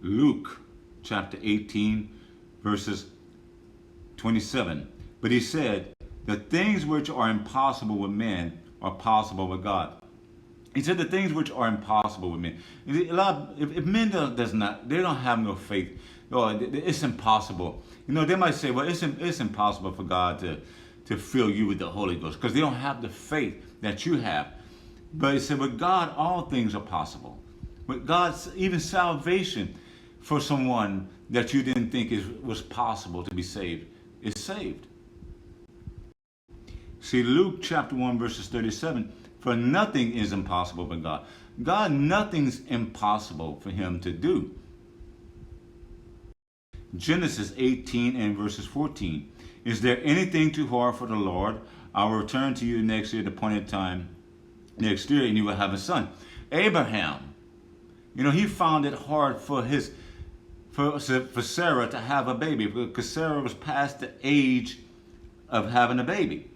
Luke chapter 18, verses 27. But he said, the things which are impossible with men are possible with God. He said the things which are impossible with men. If men does not, they don't have no faith. Oh, it's impossible. They might say, well, it's impossible for God to fill you with the Holy Ghost because they don't have the faith that you have. But he said, with God, all things are possible. With God's even salvation for someone that you didn't think was possible to be saved is saved. See, Luke chapter 1, verses 37, for nothing is impossible with God. God, nothing's impossible for him to do. Genesis 18 and verses 14. Is there anything too hard for the Lord? I will return to you next year at the appointed time next year, and you will have a son. Abraham, he found it hard for Sarah to have a baby because Sarah was past the age of having a baby.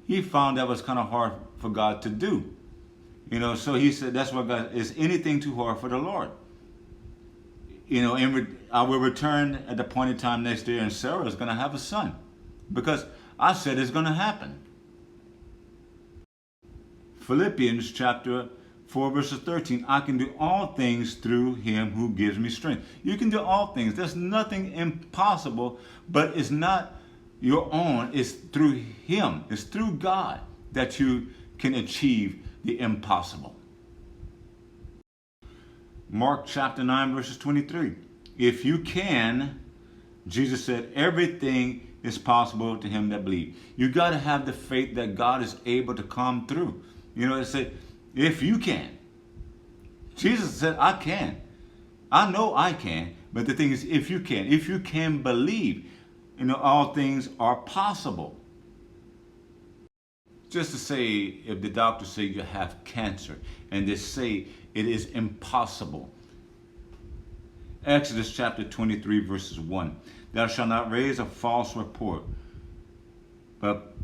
He found that was kind of hard for God to do. So he said, that's why God, is anything too hard for the Lord? I will return at the appointed time next year and Sarah is going to have a son because I said it's going to happen. Philippians chapter 4 verses 13, I can do all things through him who gives me strength. You can do all things. There's nothing impossible, but it's not your own. It's through him. It's through God that you can achieve the impossible. Mark chapter 9 verses 23. If you can, Jesus said, everything is possible to him that believes. You got to have the faith that God is able to come through. It said, if you can. Jesus said, I can. I know I can. But the thing is, if you can believe, all things are possible. Just to say, if the doctors say you have cancer and they say it is impossible. Exodus chapter 23 verses 1. Thou shalt not raise a false report, but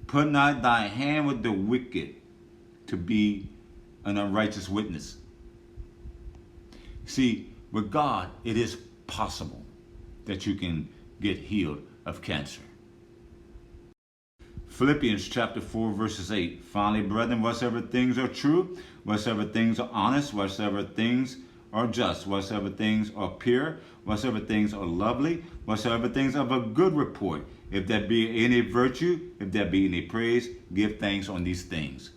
put not thy hand with the wicked to be an unrighteous witness. See, with God, it is possible that you can get healed of cancer. Philippians chapter 4 verses 8. Finally, brethren, whatsoever things are true, whatsoever things are honest, whatsoever things are just, whatsoever things are pure, whatsoever things are lovely, whatsoever things of a good report, if there be any virtue, if there be any praise, give thanks on these things.